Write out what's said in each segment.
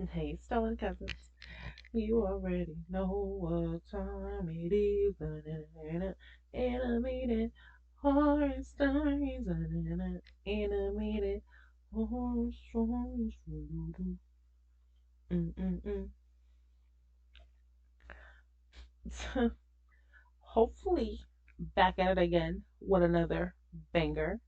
Hey, stolen cousins. You already know what time it is. Animated horror stories. Animated horror stories. Mm-mm-mm. Hopefully, back at it again with another banger.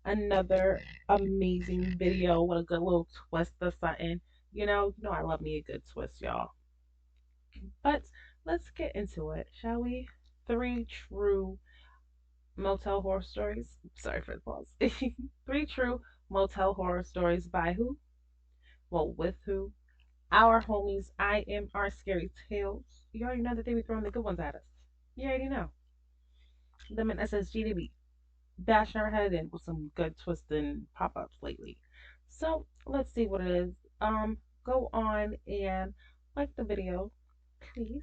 Another amazing video with a good little twist or something. I love me a good twist, y'all. But let's get into it, shall we? Three true motel horror stories. Sorry for the pause. Three true motel horror stories by who? Well, with who? Our homies, I am our scary tales. You already know that they be throwing the good ones at us. You already know. Them in SSG, they be bashing our head in with some good twisting pop ups lately. So let's see what it is. Go on and like the video, please.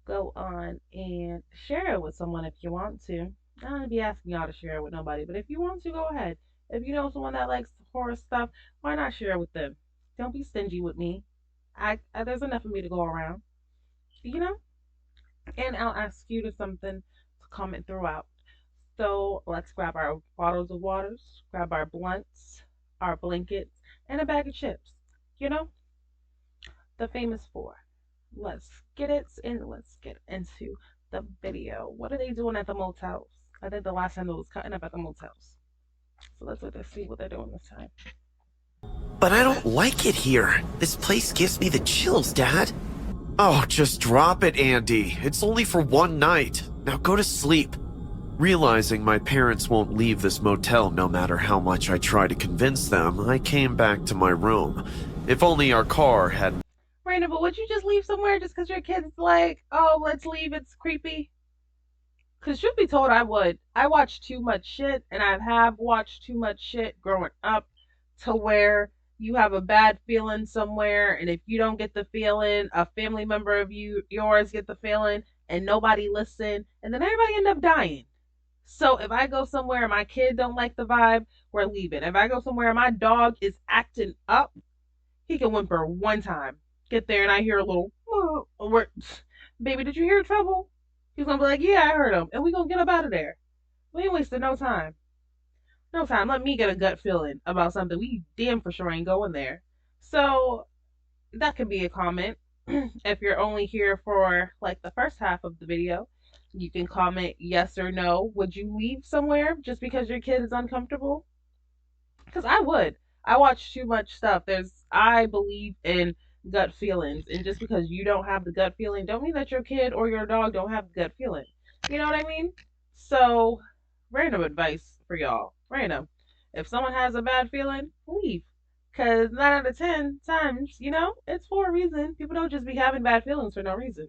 Go on and share it with someone if you want to. I don't be asking y'all to share it with nobody, but if you want to, go ahead. If you know someone that likes horror stuff, why not share it with them? Don't be stingy with me. There's enough of me to go around, you know. And I'll ask you to something to comment throughout. So let's grab our bottles of waters, grab our blunts, our blankets, and a bag of chips. You know, the famous four. Let's get into the video. What are they doing at the motels? I think the last time it was cutting up at the motels. So let's see what they're doing this time. But I don't like it here. This place gives me the chills, Dad. Oh, just drop it, Andy. It's only for one night. Now go to sleep. Realizing my parents won't leave this motel no matter how much I try to convince them, I came back to my room. If only our car had... Raina, but would you just leave somewhere just because your kid's like, oh, let's leave, it's creepy? Because truth be told, I would. I watch too much shit, and I have watched too much shit growing up to where you have a bad feeling somewhere, and if you don't get the feeling, a family member of yours get the feeling, and nobody listen, and then everybody end up dying. So if I go somewhere and my kid don't like the vibe, we're leaving. If I go somewhere and my dog is acting up, he can whimper one time. Get there and I hear a little, baby, did you hear trouble? He's gonna be like, yeah, I heard him, and we gonna get up out of there. We ain't wasting no time. No time. Let me get a gut feeling about something. We damn for sure ain't going there. So that could be a comment. If you're only here for like the first half of the video, you can comment yes or no. Would you leave somewhere just because your kid is uncomfortable? Because I would. I watch too much stuff. I believe in gut feelings, and just because you don't have the gut feeling, don't mean that your kid or your dog don't have the gut feeling. You know what I mean? So, random advice for y'all. Random. If someone has a bad feeling, leave. Because 9 out of 10 times, it's for a reason. People don't just be having bad feelings for no reason.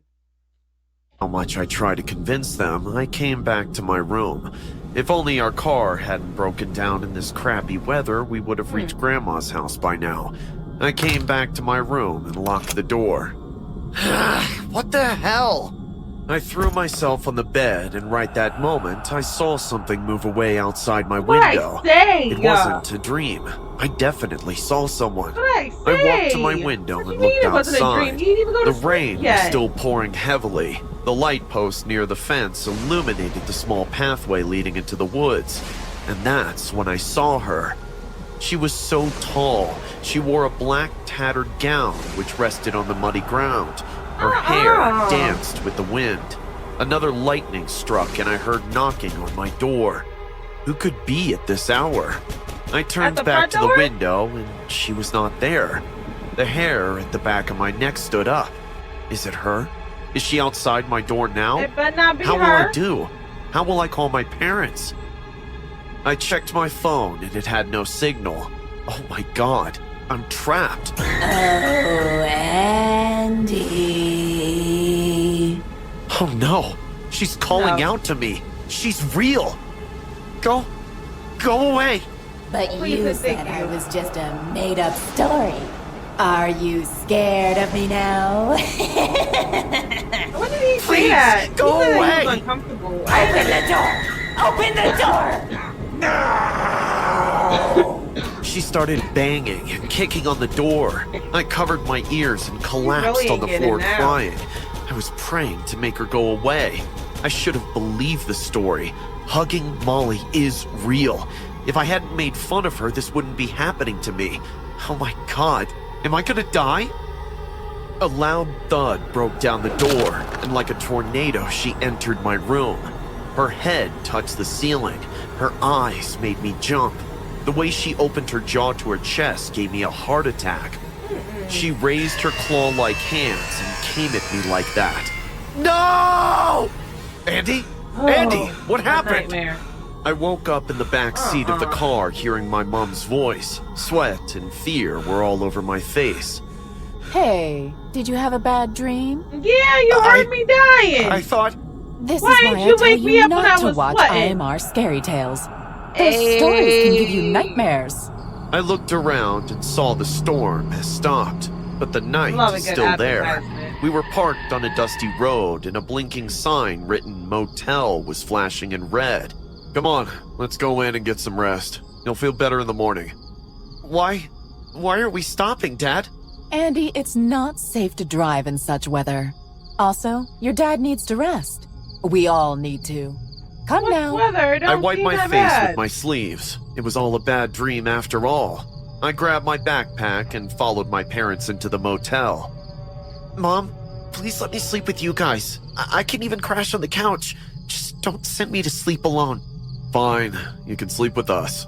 How much I try to convince them, I came back to my room. If only our car hadn't broken down in this crappy weather, we would have reached Grandma's house by now. I came back to my room and locked the door. What the hell? I threw myself on the bed, and right that moment, I saw something move away outside my window. It wasn't a dream. I definitely saw someone. I walked to my window and looked outside. The rain was still pouring heavily. The light post near the fence illuminated the small pathway leading into the woods. And that's when I saw her. She was so tall. She wore a black tattered gown which rested on the muddy ground. Her hair danced with the wind. Another lightning struck and I heard knocking on my door. Who could be at this hour? I turned back to the window and she was not there. The hair at the back of my neck stood up. Is it her? Is she outside my door now? It better not be How her. will I do? How will I call my parents? I checked my phone and it had no signal. Oh my god, I'm trapped. Oh, Andy. Oh no, she's calling out to me. She's real. Go away. But you said I was just a made-up story. Are you scared of me now? What did he say Please, that? go He said away. He was uncomfortable. Open the door! Open the door! She She started banging and kicking on the door. I covered my ears and collapsed really on the ain't floor getting out. crying. I was praying to make her go away. I should have believed the story. Hugging Molly is real. If I hadn't made fun of her, this wouldn't be happening to me. Oh my God, am I gonna die? A loud thud broke down the door, and like a tornado, she entered my room. Her head touched the ceiling. Her eyes made me jump. The way she opened her jaw to her chest gave me a heart attack. She raised her claw-like hands and came at me like that. No! Andy? Andy, what happened? Nightmare. I woke up in the back seat of the car hearing my mom's voice. Sweat and fear were all over my face. Hey, did you have a bad dream? Yeah, you heard me dying. I thought... This Why is didn't why you I tell wake me you up when not I to was watch sweating? IMR Scary Tales. Those stories can give you nightmares. I looked around and saw the storm has stopped, but the night Love a is good still there. advertisement. We were parked on a dusty road and a blinking sign written Motel was flashing in red. Come on, let's go in and get some rest. You'll feel better in the morning. Why are we stopping, Dad? Andy, it's not safe to drive in such weather. Also, your dad needs to rest. We all need to. Come What's now. weather? It don't I wiped seem my that face bad. with my sleeves. It was all a bad dream after all. I grabbed my backpack and followed my parents into the motel. Mom, please let me sleep with you guys. I can even crash on the couch. Just don't send me to sleep alone. Fine, you can sleep with us.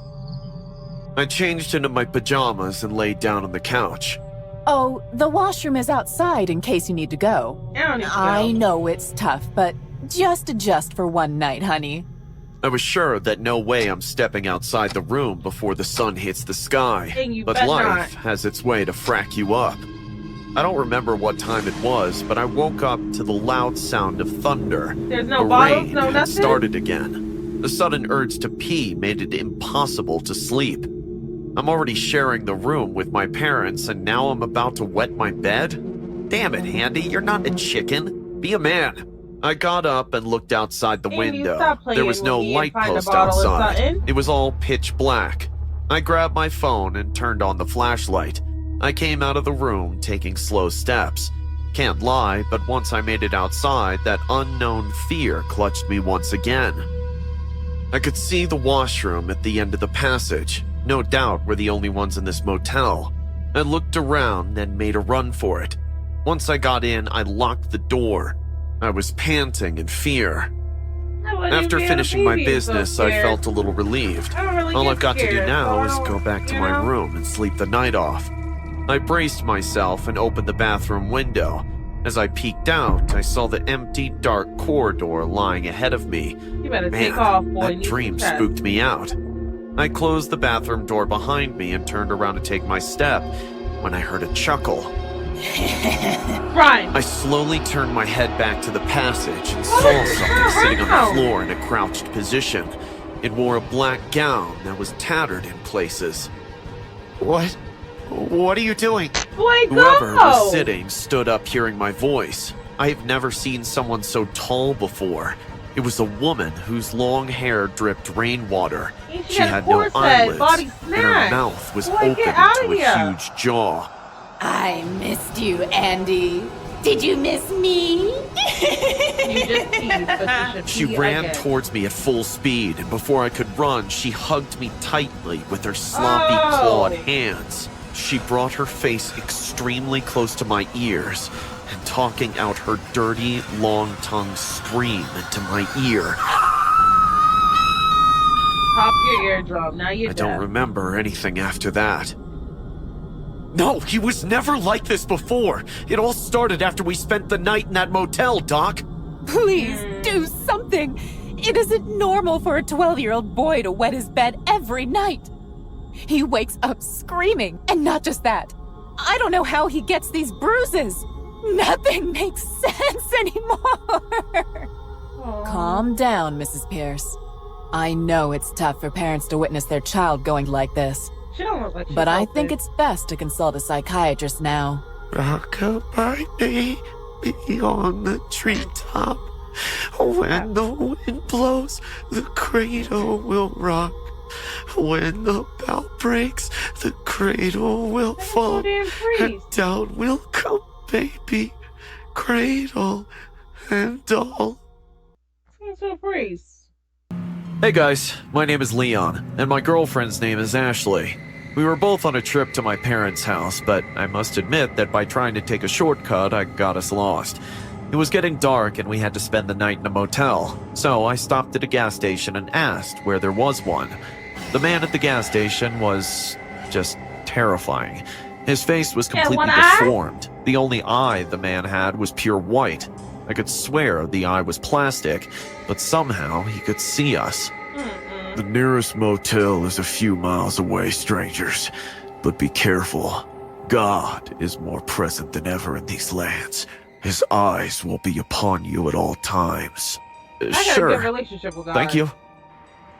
I changed into my pajamas and laid down on the couch. Oh, the washroom is outside in case you need to go. I don't need to I go. know it's tough, but just adjust for one night, honey. I was sure that no way I'm stepping outside the room before the sun hits the sky, And you but bet life not. has its way to frack you up. I don't remember what time it was, but I woke up to the loud sound of thunder. There's no The bottles, rain no had nothing? started again. The sudden urge to pee made it impossible to sleep. I'm already sharing the room with my parents, and now I'm about to wet my bed? Damn it, Handy, you're not a chicken. Be a man. I got up and looked outside the Andy, window. stop playing There was with no me and light find a post bottle of outside. something. It was all pitch black. I grabbed my phone and turned on the flashlight. I came out of the room, taking slow steps. Can't lie, but once I made it outside, that unknown fear clutched me once again. I could see the washroom at the end of the passage. No doubt we're the only ones in this motel. I looked around and made a run for it. Once I got in, I locked the door. I was panting in fear. I wouldn't After be able to finishing my pee, so business, I scared. felt a little relieved. I don't really All get I've got to do scared, now so I is don't- go back to you my know? room and sleep the night off. I braced myself and opened the bathroom window. As I peeked out, I saw the empty, dark corridor lying ahead of me. You better Man, take off, boy. that Need dream some rest. spooked me out. I closed the bathroom door behind me and turned around to take my step when I heard a chuckle. Run. I slowly turned my head back to the passage and Oh, saw turn something sitting on around. the floor in a crouched position. It wore a black gown that was tattered in places. What are you doing? Boy, go. Whoever was sitting stood up hearing my voice. I have never seen someone so tall before. It was a woman whose long hair dripped rainwater. She had had no corset, eyelids, body and her snatch. mouth was Boy, open get out into of a here. huge jaw. I missed you, Andy. Did you miss me? You just teased, but you should She pee ran again. towards me at full speed, and before I could run, she hugged me tightly with her sloppy, Oh. clawed hands. She brought her face extremely close to my ears, and talking out her dirty, long-tongued scream into my ear. Pop your eardrum. Now you're I don't deaf. remember anything after that. No, he was never like this before. It all started after we spent the night in that motel, Doc. Please do something. It isn't normal for a 12-year-old boy to wet his bed every night. He wakes up screaming, and not just that. I don't know how he gets these bruises. Nothing makes sense anymore. Aw. Calm down, Mrs. Pierce. I know it's tough for parents to witness their child going like this, She don't look like she's but I healthy. think it's best to consult a psychiatrist now. Rock-a-bye, baby, on the treetop. When the wind blows, the cradle will rock. When the bell breaks, the cradle will That's fall, so damn and priest. down will come baby, cradle and all. That's so priest. Hey guys, my name is Leon, and my girlfriend's name is Ashley. We were both on a trip to my parents' house, but I must admit that by trying to take a shortcut, I got us lost. It was getting dark and we had to spend the night in a motel, so I stopped at a gas station and asked where there was one. The man at the gas station was just terrifying. His face was completely one eye? deformed. The only eye the man had was pure white. I could swear the eye was plastic, but somehow he could see us. The nearest motel is a few miles away, strangers. But be careful. God is more present than ever in these lands. His eyes will be upon you at all times. I got a good Sure. relationship with God. Thank you.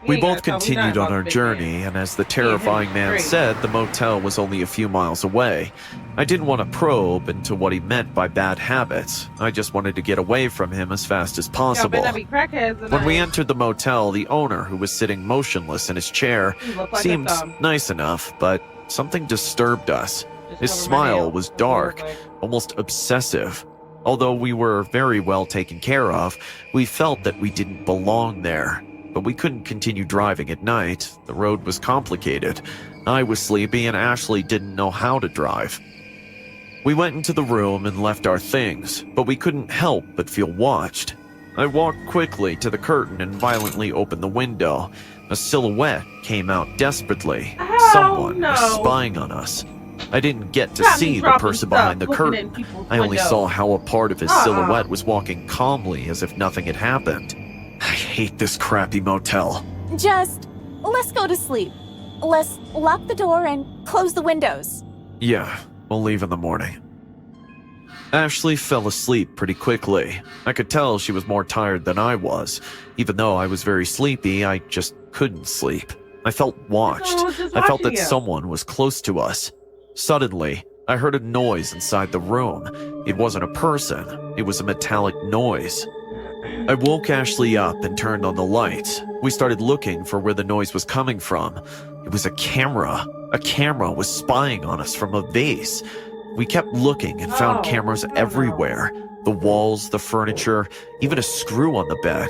We We ain't both gotta tell me nothing continued on about our the big journey, man. and as the terrifying man great. said, the motel was only a few miles away. I didn't want to probe into what he meant by bad habits. I just wanted to get away from him as fast as Y'all possible. better not be crackheads When we tonight. entered the motel, the owner, who was sitting motionless in his chair, You look like a seemed thumb. nice enough, but something disturbed us. Just His cover my smile nails. was That's what it dark, looked like. almost obsessive. Although we were very well taken care of, we felt that we didn't belong there. But we couldn't continue driving at night. The road was complicated. I was sleepy and Ashley didn't know how to drive. We went into the room and left our things, but we couldn't help but feel watched. I walked quickly to the curtain and violently opened the window. A silhouette came out desperately. Oh, Someone no. was spying on us. I didn't get to Got me see the dropping person stuff, behind the looking curtain. in people's I only windows. saw how a part of his Uh-uh. silhouette was walking calmly as if nothing had happened. I hate this crappy motel. Let's go to sleep. Let's lock the door and close the windows. Yeah, we'll leave in the morning. Ashley fell asleep pretty quickly. I could tell she was more tired than I was. Even though I was very sleepy, I just couldn't sleep. I felt watched. Someone was just I felt that watching you. someone was close to us. Suddenly, I heard a noise inside the room. It wasn't a person. It was a metallic noise. I woke Ashley up and turned on the light. We started looking for where the noise was coming from. It was a camera. A camera was spying on us from a vase. We kept looking and found Oh, cameras no, no. everywhere. The walls, the furniture, even a screw on the bed.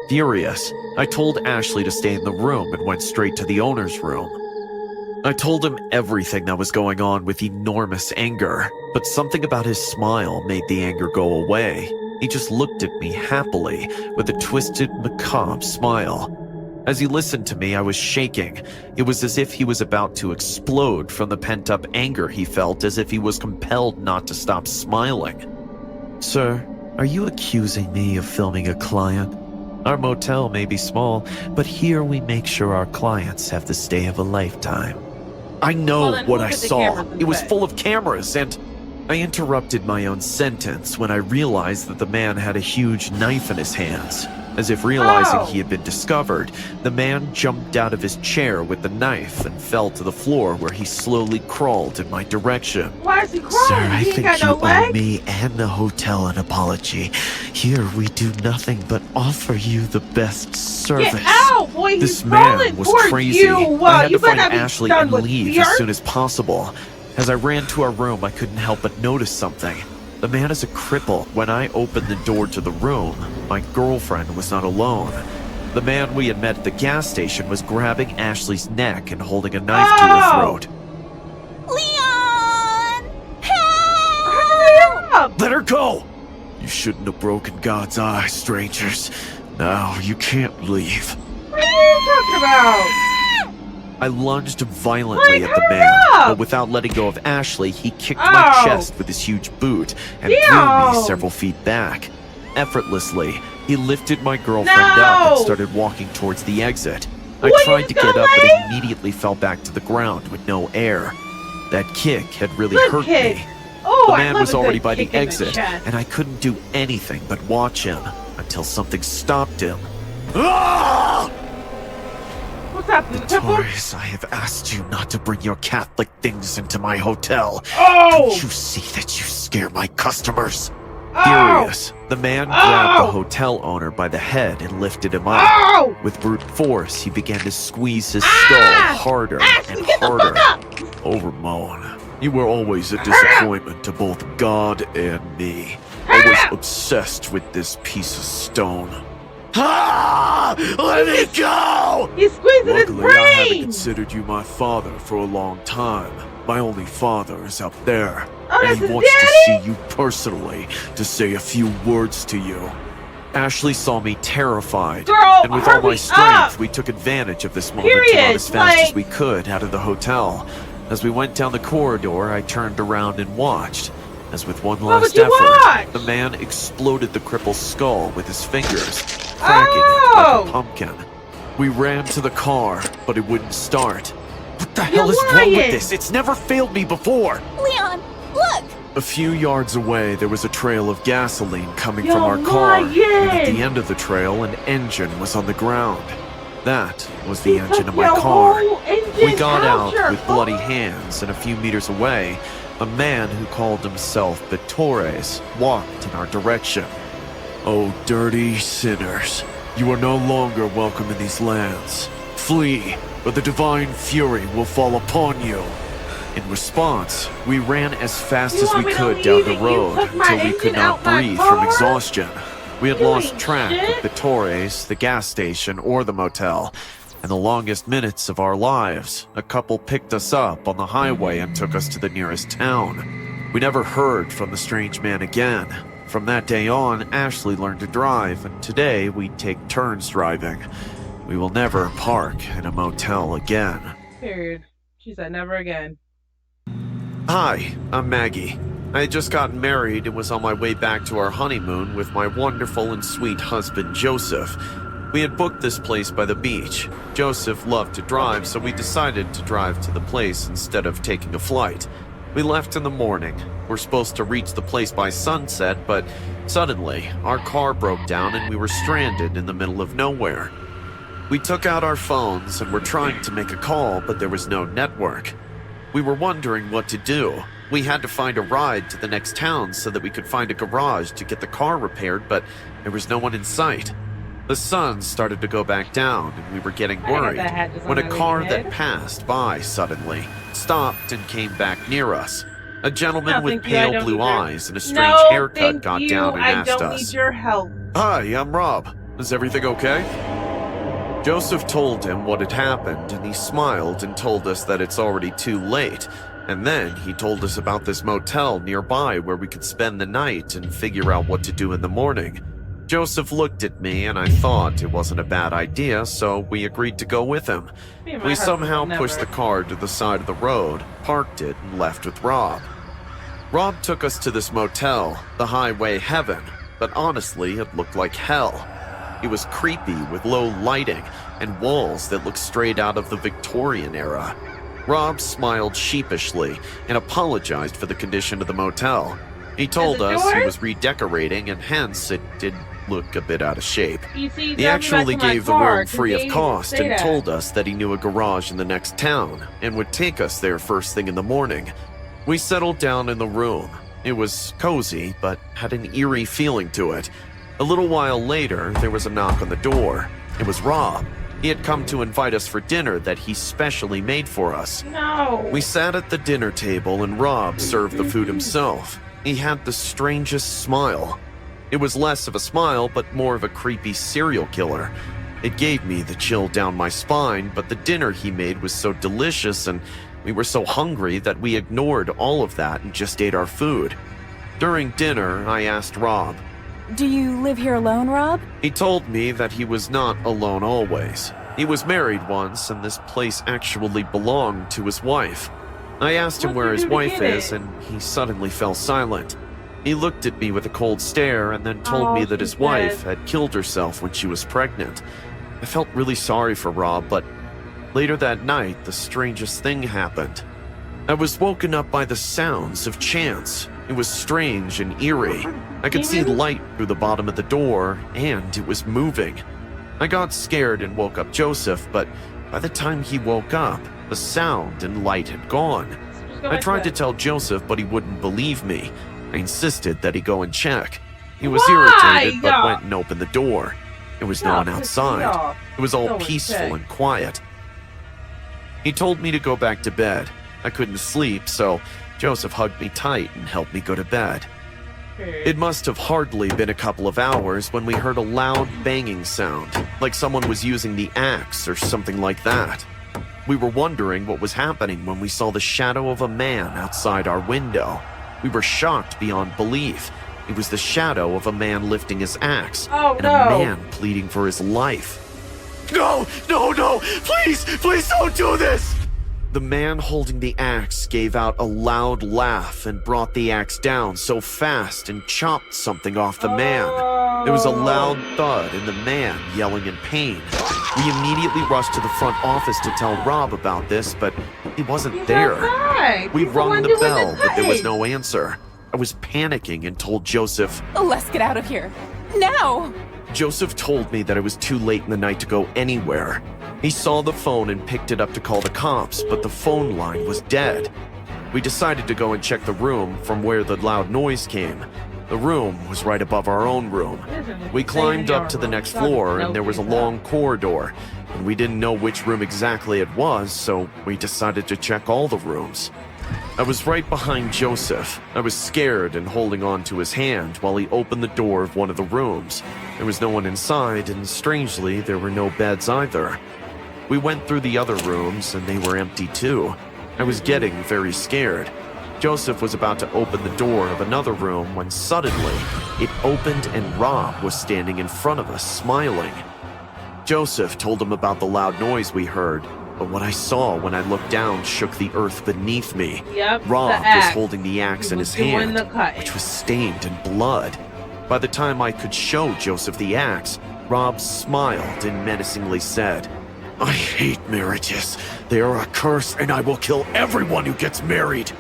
Furious, I told Ashley to stay in the room and went straight to the owner's room. I told him everything that was going on with enormous anger, but something about his smile made the anger go away. He just looked at me happily with a twisted, macabre smile. As he listened to me, I was shaking. It was as if he was about to explode from the pent-up anger he felt, as if he was compelled not to stop smiling. Sir, are you accusing me of filming a client? Our motel may be small, but here we make sure our clients have the stay of a lifetime. I know Well, then what look I at the saw. cameras in It was the bed. full of cameras, and I interrupted my own sentence when I realized that the man had a huge knife in his hands. As if realizing Oh. he had been discovered, the man jumped out of his chair with the knife and fell to the floor, where he slowly crawled in my direction. Why is he crying? Sir, I he ain't think got you no owe legs. me and the hotel an apology. Here we do nothing but offer you the best service. Get out, boy! This He's man crawling was towards crazy. You. I had You to find better not be Ashley done and with leave the as earth. soon as possible. As I ran to our room, I couldn't help but notice something. The man is a cripple. When I opened the door to the room, my girlfriend was not alone. The man we had met at the gas station was grabbing Ashley's neck and holding a knife to her Oh! throat. Leon! Hurry Help! up! Let her go! You shouldn't have broken God's eye, strangers. Now you can't leave. What are you talking about? I lunged violently Like, at the hurry man, up! but without letting go of Ashley, he kicked my Ow! chest with his huge boot and threw Damn! me several feet back. Effortlessly, he lifted my girlfriend up No! and started walking towards the exit. I What, you tried to just get gonna up, but leave? immediately fell back to the ground with no air. That kick had really Good hurt kick. me. Oh, The I man love was a already good by the kick in exit, chest. and I couldn't do anything but watch him until something stopped him. Ah! What's up, the cripple? Taurus, I have asked you not to bring your Catholic things into my hotel. Oh! Don't you see that you scare my customers? Furious, the man grabbed the Oh! hotel owner by the head and lifted him up. Oh! With brute force, he began to squeeze his Ah! skull harder Ashley, and get the harder. fuck up! Overmoan, you were always a disappointment to both God and me. Always obsessed with this piece of stone. Ah! Let me go! He's squeezing his Luckily, I haven't brain! considered you my father for a long time. My only father is up there. Oh, And that's he his wants to daddy? see you personally, to say a few words to you. Ashley saw me terrified, Girl, and with all my hurry strength, up. we took advantage of this moment to run Period, as fast as like- we could out of the hotel. As we went down the corridor, I turned around and watched. As with one What last would you effort, watch? the man exploded the cripple's skull with his fingers, cracking it Oh! like a pumpkin. We ran to the car, but it wouldn't start. What the You're hell is wrong with lying. this? It's never failed me before! Leon, look! A few yards away, there was a trail of gasoline coming You're from our car, and at lying. the end of the trail, an engine was on the ground. That was the He engine took of my your car. whole engine We got out your with bloody car. hands, and a few meters away, a man who called himself Bitores walked in our direction. Oh, dirty sinners, you are no longer welcome in these lands. Flee, or the divine fury will fall upon you. In response, we ran as fast You as want we me to could down leave the and you road took my until we could engine not out my breathe from car? exhaustion. We had You lost ain't track shit. of Bitores, the gas station, or the motel. In the longest minutes of our lives, a couple picked us up on the highway and took us to the nearest town. We never heard from the strange man again. From that day on, Ashley learned to drive, and today we take turns driving. We will never park in a motel again. Period. She said never again. Hi, I'm Maggie. I had just gotten married and was on my way back to our honeymoon with my wonderful and sweet husband, Joseph. We had booked this place by the beach. Joseph loved to drive, so we decided to drive to the place instead of taking a flight. We left in the morning. We're supposed to reach the place by sunset, but suddenly, our car broke down and we were stranded in the middle of nowhere. We took out our phones and were trying to make a call, but there was no network. We were wondering what to do. We had to find a ride to the next town so that we could find a garage to get the car repaired, but there was no one in sight. The sun started to go back down, and we were getting I got worried that hat just on when a my car head. that passed by suddenly stopped and came back near us. A gentleman No, with thank you, I pale don't blue need your- eyes and a strange No, haircut thank got you. down and I asked don't us, need your help. "Hi, I'm Rob. Is everything okay?" Joseph told him what had happened, and he smiled and told us that it's already too late. And then he told us about this motel nearby where we could spend the night and figure out what to do in the morning. Joseph looked at me, and I thought it wasn't a bad idea, so we agreed to go with him. Me and my We husband somehow will pushed the never. car to the side of the road, parked it, and left with Rob. Rob took us to this motel, the highway heaven, but honestly, it looked like hell. It was creepy with low lighting and walls that looked straight out of the Victorian era. Rob smiled sheepishly and apologized for the condition of the motel. He told Is it us he yours? was redecorating and hence it did look a bit out of shape. You see, He drive me back actually to my gave the car, room 'cause free you of ain't cost say and that. told us that he knew a garage in the next town and would take us there first thing in the morning. We settled down in the room. It was cozy, but had an eerie feeling to it. A little while later, there was a knock on the door. It was Rob. He had come to invite us for dinner that he specially made for us. No. We sat at the dinner table and Rob served the food himself. He had the strangest smile. It was less of a smile, but more of a creepy serial killer. It gave me the chill down my spine, but the dinner he made was so delicious and we were so hungry that we ignored all of that and just ate our food. During dinner, I asked Rob. Do you live here alone, Rob? He told me that he was not alone always. He was married once, and this place actually belonged to his wife. I asked him What'd where you his do to wife get is, it? and he suddenly fell silent. He looked at me with a cold stare and then told Oh, me that she's his wife dead. had killed herself when she was pregnant. I felt really sorry for Rob, but later that night, the strangest thing happened. I was woken up by the sounds of chants. It was strange and eerie. I could see Demons? light through the bottom of the door, and it was moving. I got scared and woke up Joseph, but by the time he woke up, the sound and light had gone. Just go I back tried to bed. tell Joseph, but he wouldn't believe me. I insisted that he go and check. He was Why, irritated but y'all? went and opened the door. There was no Y'all one pissed me outside. off. It was all Go and peaceful check. and quiet. He told me to go back to bed. I couldn't sleep, so Joseph hugged me tight and helped me go to bed. It must have hardly been a couple of hours when we heard a loud banging sound, like someone was using the axe or something like that. We were wondering what was happening when we saw the shadow of a man outside our window. We were shocked beyond belief. It was the shadow of a man lifting his axe, Oh, and no. a man pleading for his life. No, no, no! Please, please don't do this! The man holding the axe gave out a loud laugh and brought the axe down so fast and chopped something off the man. There was a loud thud and the man yelling in pain. We immediately rushed to the front office to tell Rob about this, but he wasn't He's there. outside. We He's the rung one the doing bell, but there was cutting. no answer. I was panicking and told Joseph. Let's get out of here. Now! Joseph told me that it was too late in the night to go anywhere. He saw the phone and picked it up to call the cops, but the phone line was dead. We decided to go and check the room from where the loud noise came. The room was right above our own room. We climbed up to the next floor, and there was a long corridor, and we didn't know which room exactly it was, so we decided to check all the rooms. I was right behind Joseph. I was scared and holding on to his hand while he opened the door of one of the rooms. There was no one inside, and strangely, there were no beds either. We went through the other rooms, and they were empty too. I was getting very scared. Joseph was about to open the door of another room when suddenly, it opened and Rob was standing in front of us, smiling. Joseph told him about the loud noise we heard, but what I saw when I looked down shook the earth beneath me. Yep, Rob the was axe. holding the axe He in was his doing hand, the cutting. which was stained in blood. By the time I could show Joseph the axe, Rob smiled and menacingly said, "I hate marriages. They are a curse, and I will kill everyone who gets married."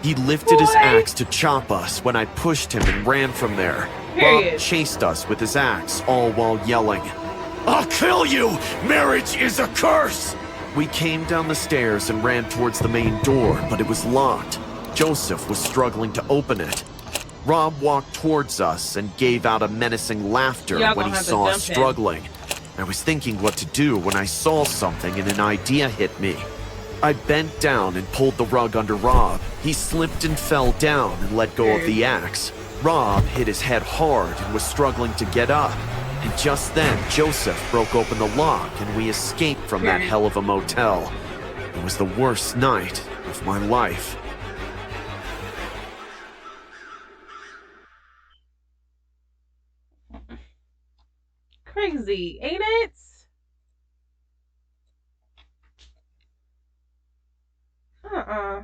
He lifted his Boy. axe to chop us when I pushed him and ran from there. Period. Rob chased us with his axe, all while yelling, "I'll kill you! Marriage is a curse!" We came down the stairs and ran towards the main door, but it was locked. Joseph was struggling to open it. Rob walked towards us and gave out a menacing laughter Y'all when gonna he have to saw us jump in. struggling. I was thinking what to do when I saw something and an idea hit me. I bent down and pulled the rug under Rob. He slipped and fell down and let go of the axe. Rob hit his head hard and was struggling to get up. And just then, Joseph broke open the lock and we escaped from that hell of a motel. It was the worst night of my life. Crazy, ain't it? Uh-uh.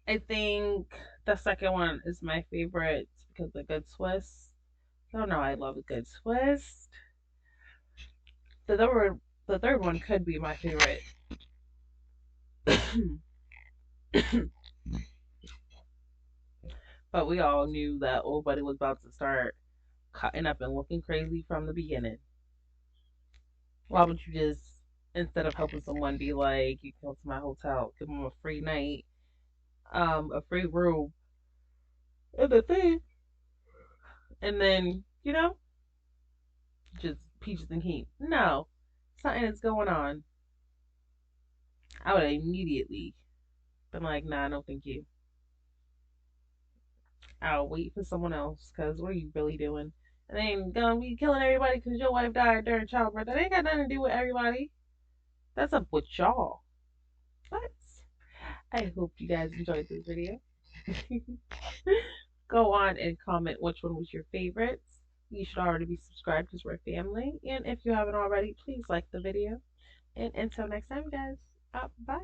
I think the second one is my favorite because of the good twist. I don't know, I love a good twist. The third one could be my favorite. But we all knew that old buddy was about to start cutting up and looking crazy from the beginning. Why would you just, instead of helping someone, be like, you come to my hotel, give them a free night, a free room, and a thing, and then, just peaches and heat. No, something is going on. I would have immediately been like, nah, no, thank you. I'll wait for someone else, because what are you really doing? And then gonna be killing everybody because your wife died during childbirth. That ain't got nothing to do with everybody. That's up with y'all. But I hope you guys enjoyed this video. Go on and comment which one was your favorite. You should already be subscribed because we're family. And if you haven't already, please like the video. And until next time, guys, bye.